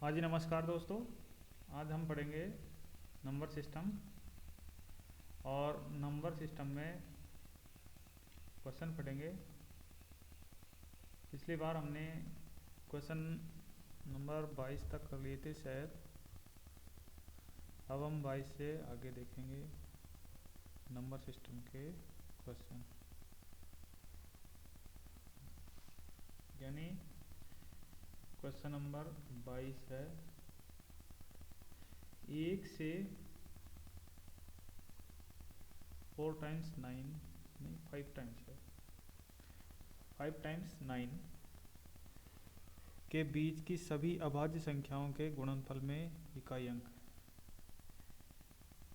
हाँ जी, नमस्कार दोस्तों। आज हम पढ़ेंगे नंबर सिस्टम। और नंबर सिस्टम में क्वेश्चन पढ़ेंगे। पिछली बार हमने क्वेश्चन नंबर 22 तक कर लिए थे शायद। अब हम 22 से आगे देखेंगे नंबर सिस्टम के क्वेश्चन। यानी क्वेश्चन नंबर 22 है, 1 से 4 टाइम्स 9 नहीं 5 टाइम्स है, 5 टाइम्स 9 के बीच की सभी अभाज्य संख्याओं के गुणनफल में इकाई अंक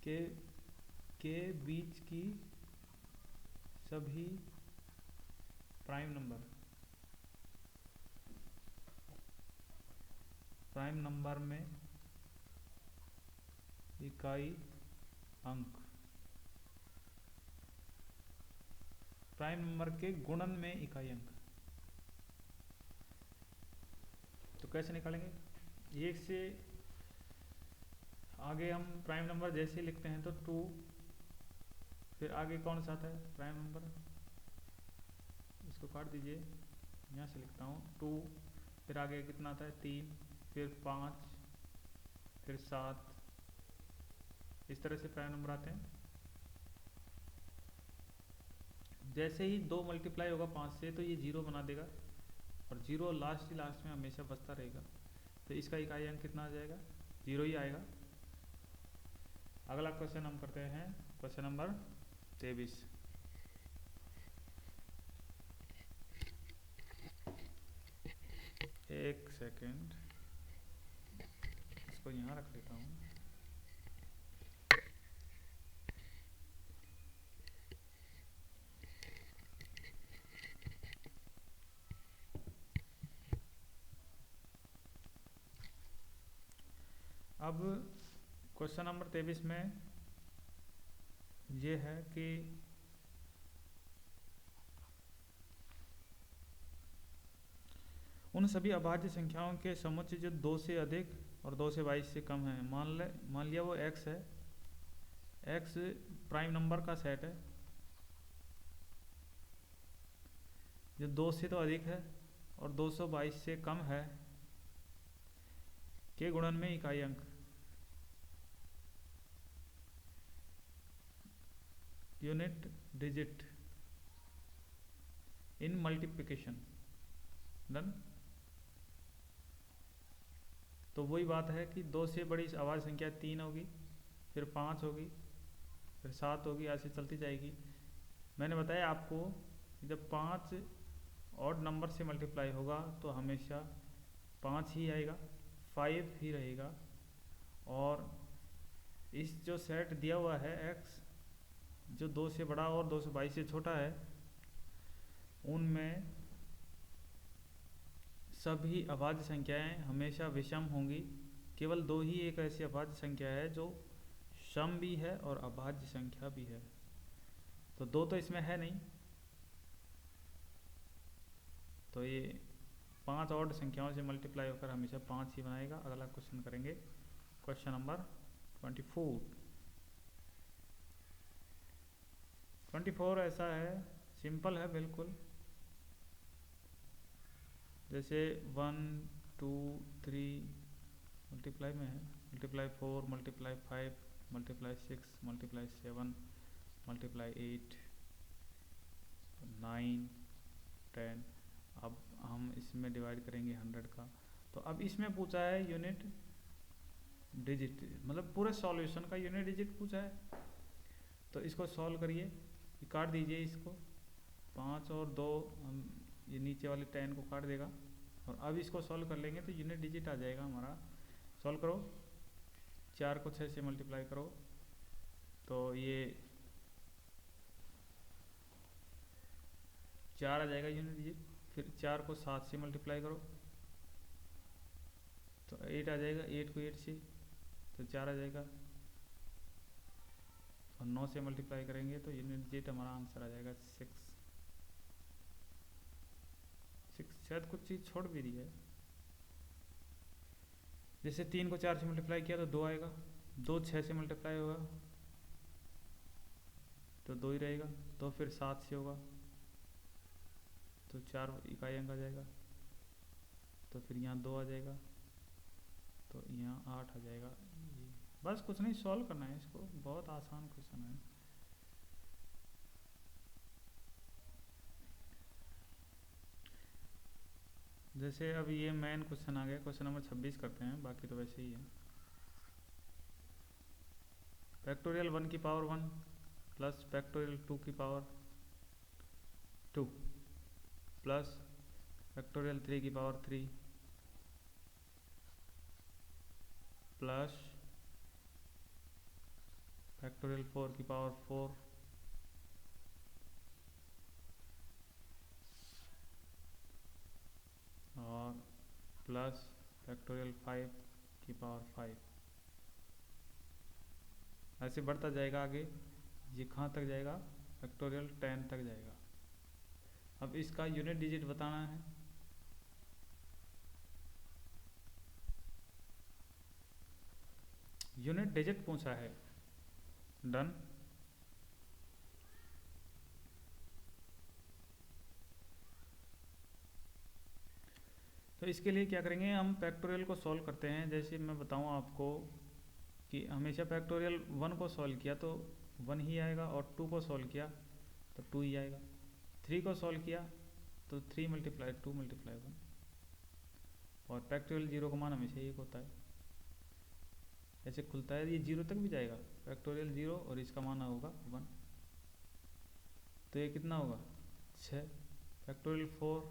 के बीच की सभी प्राइम नंबर में इकाई अंक, प्राइम नंबर के गुणन में इकाई अंक। तो कैसे निकालेंगे? 1 से आगे हम प्राइम नंबर जैसे लिखते हैं तो 2, फिर आगे कौन सा आता है प्राइम नंबर, इसको काट दीजिए। यहाँ से लिखता हूँ 2, फिर आगे कितना आता है 3, फिर 5, फिर 7। इस तरह से प्राइम नंबर आते हैं। जैसे ही 2 मल्टीप्लाई होगा 5 से तो ये 0 बना देगा, और 0 लास्ट में हमेशा बचता रहेगा। तो इसका इकाई अंक कितना आ जाएगा? 0 ही आएगा। अगला क्वेश्चन हम करते हैं, क्वेश्चन नंबर 23। एक सेकेंड, इसको यहाँ रख लेता हूँ। अब क्वेश्चन नंबर 23 में ये है कि उन सभी अभाज्य संख्याओं के समुच्चय जो 2 से अधिक और 2 से 22 से कम है। मान लिया वो x है, x प्राइम नंबर का सेट है जो 2 से तो अधिक है और 222 से कम है, के गुणन में इकाई अंक। Unit digit in multiplication. Done. तो वही बात है कि 2 से बड़ी अभाज्य संख्या 3 होगी, फिर 5 होगी, फिर 7 होगी, ऐसे चलती जाएगी। मैंने बताया आपको जब 5 ऑड नंबर से मल्टीप्लाई होगा तो हमेशा 5 ही आएगा, 5 ही रहेगा। और इस जो सेट दिया हुआ है x जो 2 से बड़ा और 222 से छोटा है, उनमें सभी अभाज्य संख्याएं हमेशा विषम होंगी। केवल 2 ही एक ऐसी अभाज्य संख्या है जो सम भी है और अभाज्य संख्या भी है। तो 2 तो इसमें है नहीं, तो ये 5 ऑड संख्याओं से मल्टीप्लाई होकर हमेशा 5 ही बनाएगा। अगला क्वेश्चन करेंगे, क्वेश्चन नंबर 24। 24 ऐसा है, सिंपल है बिल्कुल। जैसे 1 2 3 मल्टीप्लाई में है, multiply 4 multiply 5 multiply 6 multiply 7 multiply 8 9 10। अब हम इसमें डिवाइड करेंगे 100 का। तो अब इसमें पूछा है यूनिट डिजिट, मतलब पूरे सॉल्यूशन का यूनिट डिजिट पूछा है। तो इसको सॉल्व करिए, काट दीजिए इसको। 5 और 2 हम ये नीचे वाले 10 को काट देगा, और अब इसको सॉल्व कर लेंगे तो यूनिट डिजिट आ जाएगा हमारा। सॉल्व करो, 4 को 6 से मल्टीप्लाई करो तो ये 4 आ जाएगा यूनिट डिजिट। फिर 4 को 7 से मल्टीप्लाई करो तो 8 आ जाएगा, 8 को 8 से तो 4 आ जाएगा, और 9 से मल्टीप्लाई करेंगे तो यूनिट डिजिट हमारा आंसर आ जाएगा 6। शायद कुछ चीज़ छोड़ भी दी है। जैसे 3 को 4 से मल्टीप्लाई किया तो 2 आएगा, 2 6 से मल्टीप्लाई होगा तो 2 ही रहेगा, तो फिर 7 से होगा तो 4 इकाई अंक आ जाएगा, तो फिर यहाँ 2 आ जाएगा, तो यहाँ 8 आ जाएगा। बस कुछ नहीं, सॉल्व करना है इसको, बहुत आसान क्वेश्चन है। जैसे अब ये मेन क्वेश्चन आ गया, क्वेश्चन नंबर 26 करते हैं, बाकी तो वैसे ही है। फैक्टोरियल 1 की पावर 1 प्लस फैक्टोरियल 2 की पावर 2 प्लस फैक्टोरियल 3 की पावर 3 प्लस फैक्टोरियल 4 की पावर 4 और प्लस फैक्टोरियल 5 की पावर 5। ऐसे बढ़ता जाएगा आगे, ये कहाँ तक जाएगा, फैक्टोरियल 10 तक जाएगा। अब इसका यूनिट डिजिट बताना है। यूनिट डिजिट पूछा है, डन। तो इसके लिए क्या करेंगे, हम फैक्टोरियल को सॉल्व करते हैं। जैसे मैं बताऊं आपको कि हमेशा फैक्टोरियल 1 को सॉल्व किया तो 1 ही आएगा, और 2 को सॉल्व किया तो 2 ही आएगा, 3 को सॉल्व किया तो 3 मल्टीप्लाई 2 मल्टीप्लाई 1, और फैक्टोरियल 0 का मान हमेशा 1 होता है। ऐसे खुलता है, ये 0 तक भी जाएगा, फैक्टोरियल 0 और इसका मान होगा 1, तो ये कितना होगा 6। फैक्टोरियल 4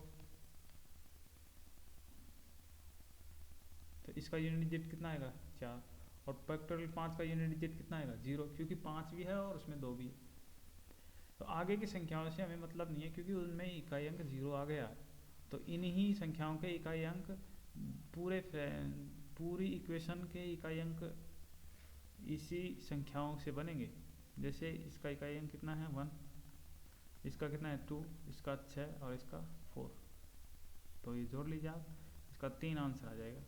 तो इसका यूनिट डिजिट कितना आएगा 4, और फैक्टोरियल 5 का यूनिट डिजिट कितना आएगा 0, क्योंकि 5 भी है और उसमें 2 भी है। तो आगे की संख्याओं से हमें मतलब नहीं है, क्योंकि उनमें इकाई अंक 0 आ गया, तो इन्हीं संख्याओं के इकाई अंक पूरी इक्वेशन के इकाई अंक इसी संख्याओं से बनेंगे। जैसे इसका इकाई अंक कितना है 1, इसका कितना है 2, इसका 6 और इसका 4, तो ये जोड़ लीजिए आप, इसका 3 आंसर आ जाएगा।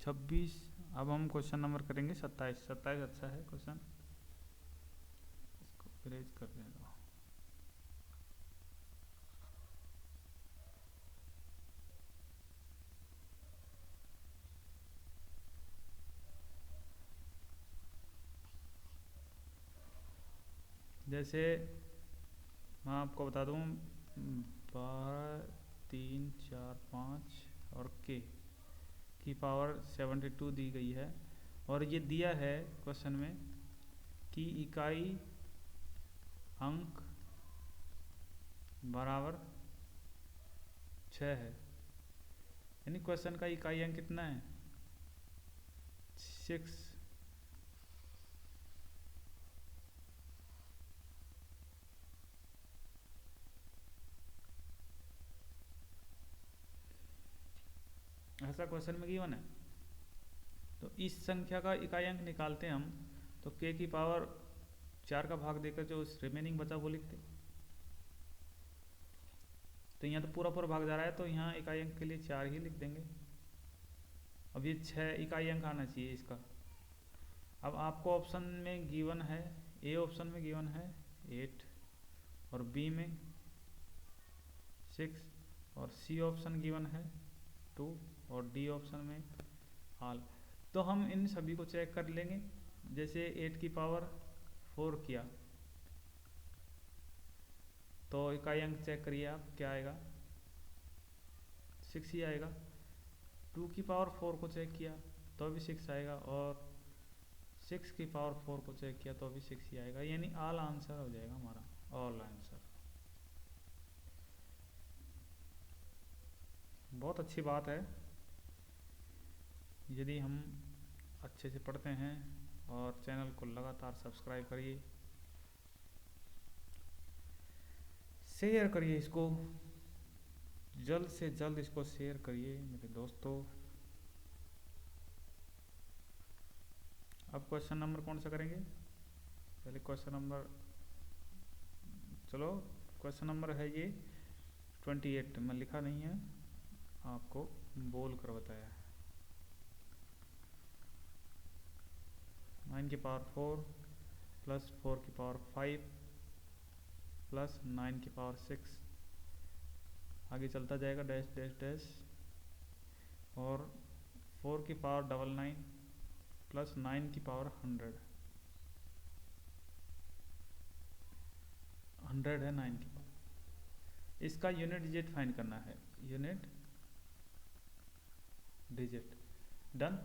छब्बीस। अब हम क्वेश्चन नंबर करेंगे 27। 27 अच्छा है क्वेश्चन, इसको इरेज कर देगा। जैसे मैं आपको बता दूं 12 3 4 5 और के की पावर 72 दी गई है, और ये दिया है क्वेश्चन में कि इकाई अंक बराबर 6 है, यानी क्वेश्चन का इकाई अंक कितना है 6। ऐसा क्वेश्चन में गिवन है, तो इस संख्या का इकाई अंक निकालते हैं हम, तो k की पावर 4 का भाग देकर जो रिमेनिंग बचा वो लिखते। तो यहाँ तो पूरा पूरा भाग जा रहा है, तो यहाँ इकाई अंक के लिए 4 ही लिख देंगे। अब ये 6 इकाई अंक आना चाहिए इसका। अब आपको ऑप्शन में गिवन है, ए ऑप्शन में गिवन है 8 और बी में 6 और सी ऑप्शन गिवन है 2 और डी ऑप्शन में ऑल। तो हम इन सभी को चेक कर लेंगे। जैसे 8 की पावर 4 किया तो इकाई अंक चेक करिए आप, क्या आएगा 6 ही आएगा। 2 की पावर 4 को चेक किया तो भी 6 आएगा, और 6 की पावर 4 को चेक किया तो भी 6 ही आएगा, यानी ऑल आंसर हो जाएगा हमारा, ऑल आंसर। बहुत अच्छी बात है यदि हम अच्छे से पढ़ते हैं, और चैनल को लगातार सब्सक्राइब करिए, शेयर करिए इसको, जल्द से जल्द इसको शेयर करिए मेरे दोस्तों। अब क्वेश्चन नंबर कौन सा करेंगे, पहले क्वेश्चन नंबर, चलो क्वेश्चन नंबर है ये 28, मैं लिखा नहीं है, आपको बोल कर बताया है। 9 की पावर 4 प्लस 4 की पावर 5 प्लस 9 की पावर 6, आगे चलता जाएगा डैश डैश डैश, और 4 की पावर 99 प्लस 9 की पावर 100 है 9 की पावर। इसका यूनिट डिजिट फाइंड करना है, यूनिट डिजिट। डन।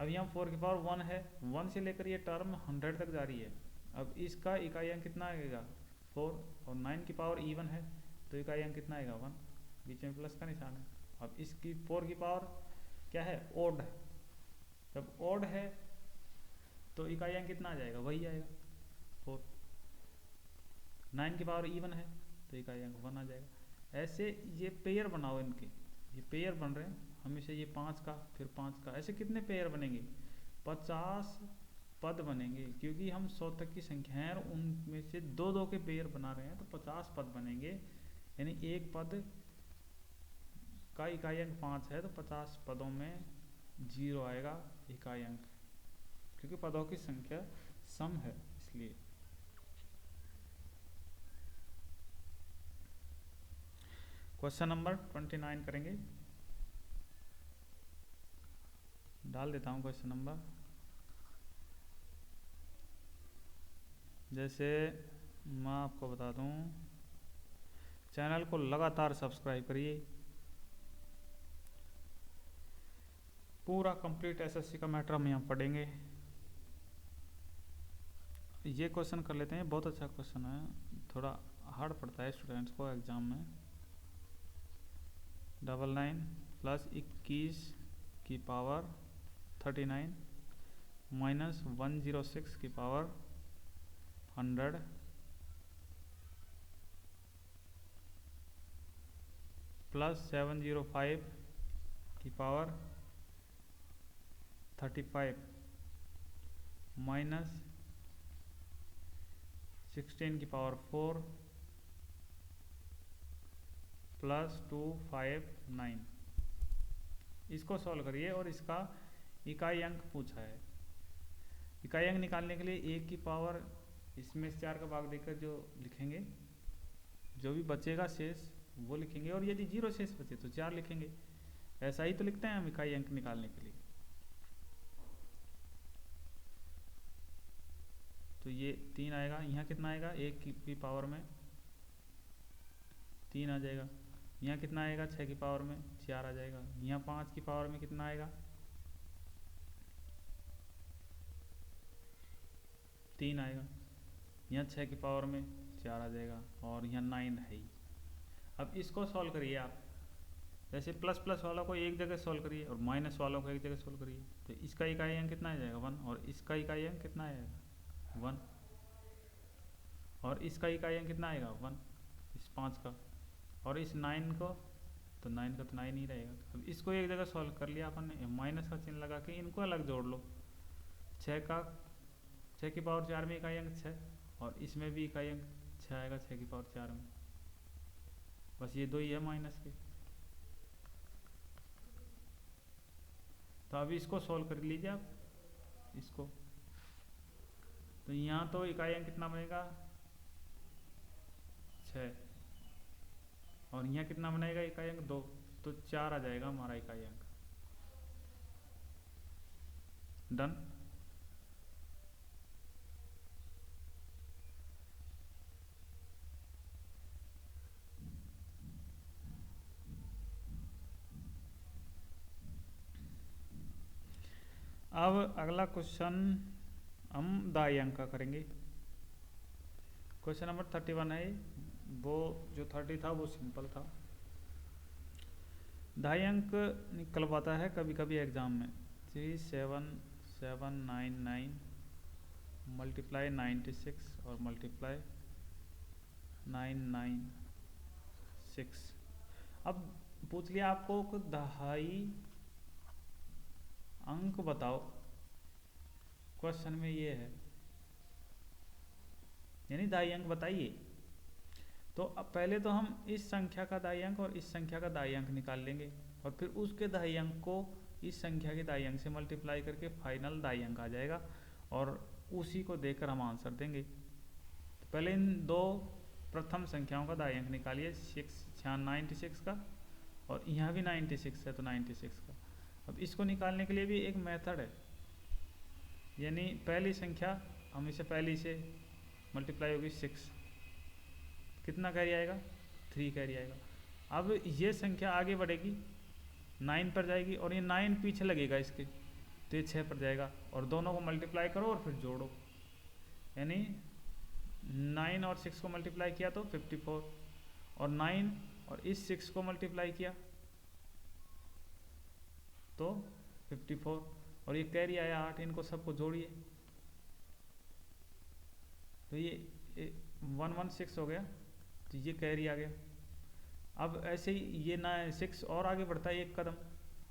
अब यहाँ 4 की पावर 1 है, 1 से लेकर ये टर्म 100 तक जा रही है। अब इसका इकाई अंक कितना आएगा 4, और 9 की पावर इवन है तो इकाई अंक कितना आएगा 1, बीच में प्लस का निशान है। अब इसकी 4 की पावर क्या है ओड है, जब ओड है तो इकाई अंक कितना आ जाएगा वही आएगा 4। 9 की पावर इवन है तो इकाई अंक 1 आ जाएगा। ऐसे ये पेयर बनाओ, इनके ये पेयर बन रहे हैं हमेशा, ये 5 का फिर 5 का, ऐसे कितने पेयर बनेंगे 50 पद बनेंगे, क्योंकि हम 100 तक की संख्या है और उनमें से 2-2 के पेयर बना रहे हैं तो 50 पद बनेंगे। यानी एक पद का इकाई अंक 5 है तो 50 पदों में 0 आएगा इकाई अंक, क्योंकि पदों की संख्या सम है इसलिए। क्वेश्चन नंबर 29 करेंगे, डाल देता हूँ क्वेश्चन नंबर। जैसे मैं आपको बता दूँ, चैनल को लगातार सब्सक्राइब करिए, पूरा कंप्लीट एसएससी का मैटर हम यहाँ पढ़ेंगे। ये क्वेश्चन कर लेते हैं, बहुत अच्छा क्वेश्चन है, थोड़ा हार्ड पड़ता है स्टूडेंट्स को एग्जाम में। 99 प्लस 21 की पावर 39 माइनस 106 की पावर 100 प्लस 705 की पावर 35 माइनस 16 की पावर 4 प्लस 259। इसको सॉल्व करिए और इसका इकाई अंक पूछा है। इकाई अंक निकालने के लिए 1 की पावर इसमें से 4 का भाग देकर जो लिखेंगे, जो भी बचेगा शेष वो लिखेंगे, और यदि 0 शेष बचे तो 4 लिखेंगे। ऐसा ही तो लिखते हैं हम इकाई अंक निकालने के लिए। तो ये 3 आएगा, यहाँ कितना आएगा 1 की पावर में 3 आ जाएगा, यहाँ कितना आएगा 6 की पावर में 4 आ जाएगा, यहाँ 5 की पावर में कितना आएगा 3 आएगा, यहाँ 6 की पावर में 4 आ जाएगा, और यहाँ 9 है ही। अब इसको सॉल्व करिए आप, जैसे प्लस प्लस वालों को एक जगह सॉल्व करिए और माइनस वालों को एक जगह सॉल्व करिए, तो इसका इकाई अंक कितना आ जाएगा 1, और इसका इकाई अंक कितना आएगा 1, और इसका इकाई अंक कितना आएगा 1 इस 5 का, और इस 9 को तो 9 का तो 9 ही रहेगा। अब इसको एक जगह सॉल्व कर लिया अपन ने, माइनस का चिन्ह लगा के इनको अलग जोड़ लो। 6 की पावर 4 में इकाई अंक 6, और इसमें भी इकाई अंक 6 आएगा 6 की पावर 4 में, बस ये 2 ही है माइनस के। तो अभी इसको सॉल्व कर लीजिए आप इसको, तो यहाँ तो इकाई अंक कितना बनेगा 6, और यहाँ कितना बनेगा इकाई अंक 2, तो 4 आ जाएगा हमारा इकाई अंक। डन। अब अगला क्वेश्चन हम दाई अंक का करेंगे। क्वेश्चन नंबर 31 है, वो जो 30 था वो सिंपल था। दाई अंक निकल पाता है कभी कभी एग्जाम में। 37799 मल्टीप्लाई 96 और मल्टीप्लाई 996। अब पूछ लिया आपको कि दहाई अंक बताओ, क्वेश्चन में ये है, यानी दहाई अंक बताइए। तो अब पहले तो हम इस संख्या का दाई अंक और इस संख्या का दाई अंक निकाल लेंगे और फिर उसके दाई अंक को इस संख्या के दाई अंक से मल्टीप्लाई करके फाइनल दाई अंक आ जाएगा और उसी को देखकर हम आंसर देंगे। तो पहले इन दो प्रथम संख्याओं का दाई अंक निकालिए, 96 का और यहाँ भी 96 है तो 96 का। अब इसको निकालने के लिए भी एक मेथड है, यानी पहली संख्या हम इसे पहली से मल्टीप्लाई होगी 6, कितना कैरी आएगा 3 कैरी आएगा। अब ये संख्या आगे बढ़ेगी 9 पर जाएगी और ये 9 पीछे लगेगा इसके, तो ये 6 पर जाएगा और दोनों को मल्टीप्लाई करो और फिर जोड़ो, यानी 9 और 6 को मल्टीप्लाई किया तो 54 और 9 और इस 6 को मल्टीप्लाई किया तो 54 और ये कैरी आया 8, इनको सबको जोड़िए तो ये 116 हो गया, तो ये कैरी आ गया। अब ऐसे ही ये 6 और आगे बढ़ता है एक कदम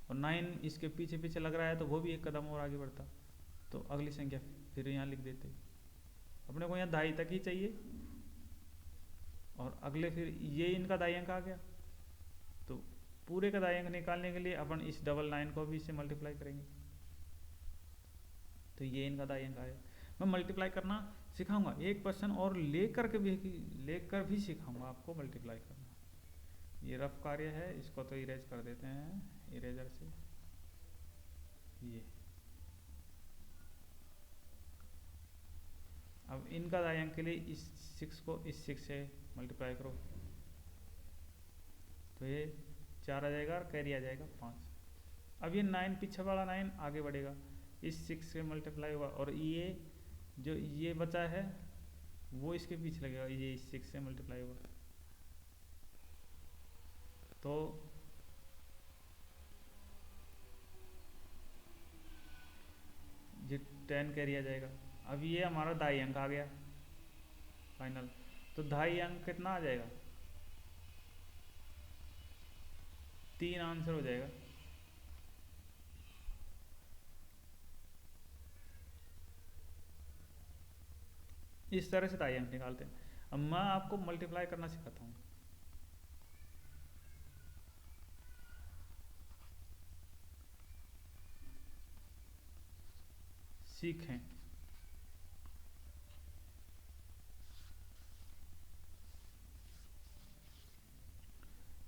और 9 इसके पीछे पीछे लग रहा है तो वो भी एक कदम और आगे बढ़ता, तो अगली संख्या फिर यहाँ लिख देते। अपने को यहाँ दाई तक ही चाहिए और अगले फिर ये इनका दाई अंक आ गया, तो पूरे का दाई अंक निकालने के लिए अपन इस 99 को भी इससे मल्टीप्लाई करेंगे, तो ये इनका दाई अंक आया। मैं मल्टीप्लाई करना सिखाऊंगा, एक पर्सन और लेकर भी सिखाऊंगा आपको मल्टीप्लाई करना। ये रफ कार्य है, इसको तो इरेज कर देते हैं इरेजर से। ये अब इनका दाई अंक के लिए इस 6 को इस 6 से मल्टीप्लाई करो तो ये 4 आ जाएगा और कैरी आ जाएगा 5। अब ये 9 पीछे वाला 9 आगे बढ़ेगा, इस 6 से मल्टीप्लाई हुआ और ये जो ये बचा है वो इसके पीछे लगेगा, ये इस 6 से मल्टीप्लाई हुआ तो ये 10 कैरी आ जाएगा। अब ये हमारा दाई अंक आ गया फाइनल, तो दाई अंक कितना आ जाएगा 3 आंसर हो जाएगा। इस तरह से दाई अंक निकालते हैं। अब मैं आपको मल्टीप्लाई करना सिखाता हूँ। सीखें।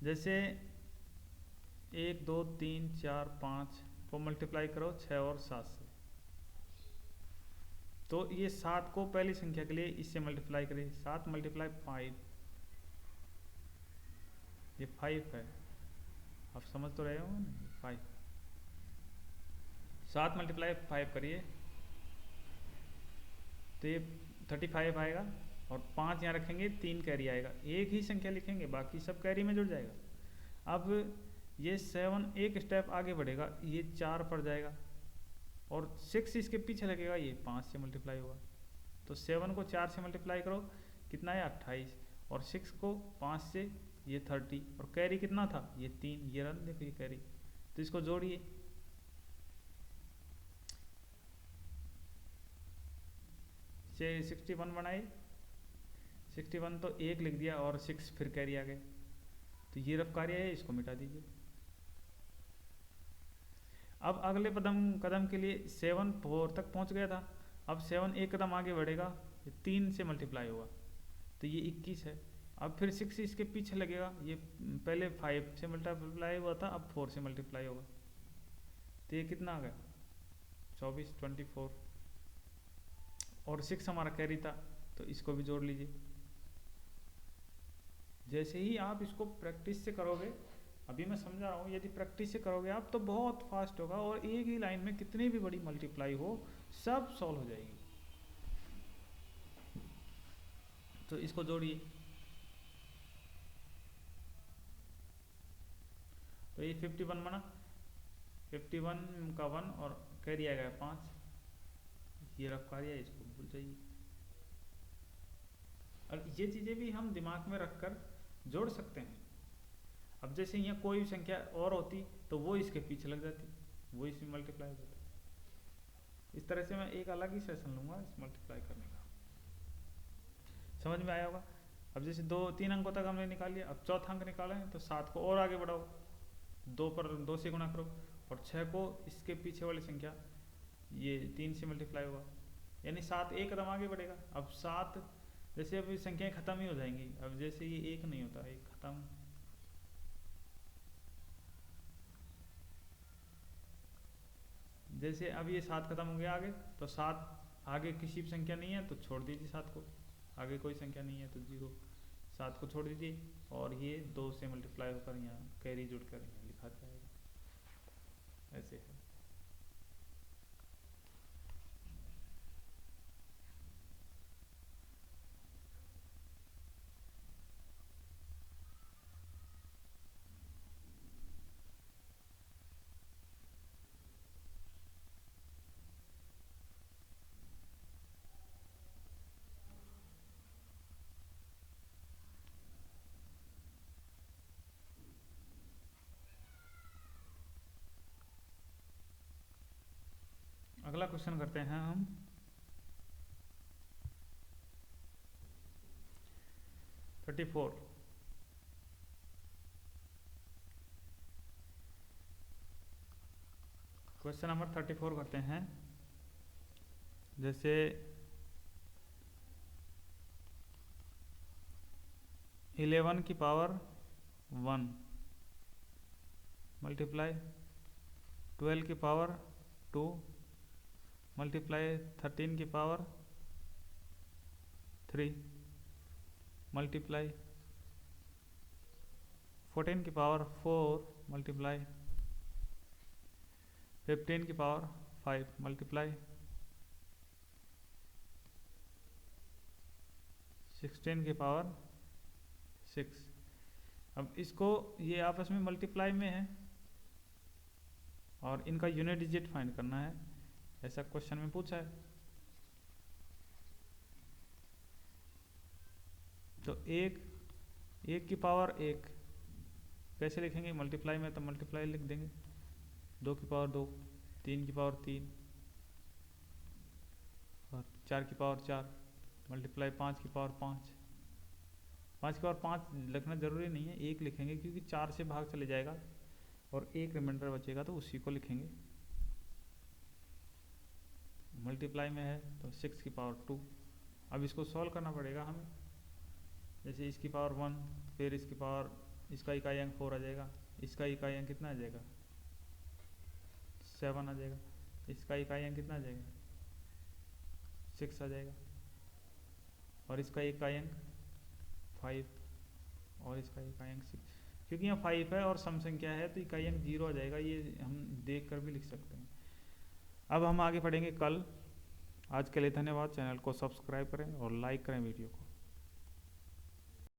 जैसे 1 2 3 4 5 को मल्टीप्लाई करो 6 और 7 से, तो ये 7 को पहली संख्या के लिए इससे मल्टीप्लाई करें, 7 मल्टीप्लाई 5, ये 5 है, आप समझ तो रहे हो ना, 5 7 मल्टीप्लाई 5 करिए तो ये 35 आएगा और 5 यहाँ रखेंगे 3 कैरी आएगा, एक ही संख्या लिखेंगे बाकी सब कैरी में जुड़ जाएगा। अब ये 7 एक स्टेप आगे बढ़ेगा, ये 4 पर जाएगा और 6 इसके पीछे लगेगा, ये 5 से मल्टीप्लाई होगा, तो 7 को 4 से मल्टीप्लाई करो कितना है 28 और 6 को 5 से ये 30 और कैरी कितना था ये 3, ये रन देखो ये कैरी, तो इसको जोड़िए 61 बनाए, 61 तो 1 लिख दिया और 6 फिर कैरी आ गए, तो ये रफ कार्य है, इसको मिटा दीजिए। अब अगले कदम के लिए 7 4 तक पहुंच गया था, अब 7 एक कदम आगे बढ़ेगा, 3 से मल्टीप्लाई होगा तो ये 21 है। अब फिर 6 इसके पीछे लगेगा, ये पहले 5 से मल्टीप्लाई हुआ था, अब 4 से मल्टीप्लाई होगा, तो ये कितना आ गया 24 24 और 6 हमारा कैरी था, तो इसको भी जोड़ लीजिए। जैसे ही आप इसको प्रैक्टिस से करोगे, अभी मैं समझा रहा हूँ, यदि प्रैक्टिस से करोगे आप तो बहुत फास्ट होगा और एक ही लाइन में कितनी भी बड़ी मल्टीप्लाई हो सब सॉल्व हो जाएगी। तो इसको जोड़िए, तो ये 51 बना, 51 का 1 और कैरी आएगा 5, ये रफ कार्य है, इसको भूल जाइए। और ये चीज़ें भी हम दिमाग में रखकर जोड़ सकते हैं। अब जैसे यहाँ कोई भी संख्या और होती तो वो इसके पीछे लग जाती, वो इसमें मल्टीप्लाई हो जाता। इस तरह से मैं एक अलग ही सेशन लूँगा इस मल्टीप्लाई करने का, समझ में आया होगा। अब जैसे 3 अंकों तक हमने निकाल लिया, अब चौथा अंक निकाला है तो 7 को और आगे बढ़ाओ, 2 पर 2 से गुणा करो, और 6 को इसके पीछे वाली संख्या ये 3 से मल्टीप्लाई होगा, यानी 7 एक कदम आगे बढ़ेगा। अब 7 जैसे अभी संख्याएं खत्म ही हो जाएंगी, अब जैसे ये 1 नहीं होता, एक खत्म, जैसे अब ये 7 खत्म हो गया आगे, तो 7 आगे किसी भी संख्या नहीं है तो छोड़ दीजिए 7 को, आगे कोई संख्या नहीं है तो 0, 7 को छोड़ दीजिए, और ये 2 से मल्टीप्लाई होकर यहाँ कैरी जुड़कर यहाँ लिखा जाएगा, ऐसे है। अगला क्वेश्चन करते हैं हम, क्वेश्चन नंबर 34 करते हैं। जैसे 11 की पावर 1 मल्टीप्लाई 12 की पावर 2 मल्टीप्लाई 13 की पावर 3 मल्टीप्लाई 14 की पावर 4 मल्टीप्लाई 15 की पावर 5 मल्टीप्लाई 16 की पावर 6। अब इसको ये आपस में मल्टीप्लाई में है और इनका यूनिट डिजिट फाइंड करना है, ऐसा क्वेश्चन में पूछा है। तो एक की पावर 1 कैसे लिखेंगे, मल्टीप्लाई में तो मल्टीप्लाई लिख देंगे, 2 की पावर 2, 3 की पावर 3 और 4 की पावर 4 मल्टीप्लाई 5 की पावर 5। 5 की पावर 5 लिखना जरूरी नहीं है, 1 लिखेंगे क्योंकि 4 से भाग चले जाएगा और 1 रिमाइंडर बचेगा तो उसी को लिखेंगे। मल्टीप्लाई में है तो 6 की पावर 2। अब इसको सॉल्व करना पड़ेगा हमें, जैसे इसकी पावर 1, फिर इसकी पावर, इसका इकाई अंक 4 आ जाएगा, इसका इकाई अंक कितना आ जाएगा 7 आ जाएगा, इसका इकाई अंक कितना आ जाएगा 6 आ जाएगा, और इसका इकाई अंक 5 और इसका इकाई अंक 6। क्योंकि यहाँ 5 है और सम संख्या है तो इकाई अंक 0 आ जाएगा, ये हम देख कर भी लिख सकते हैं। अब हम आगे पढ़ेंगे कल। आज के लिए धन्यवाद। चैनल को सब्सक्राइब करें और लाइक करें वीडियो को।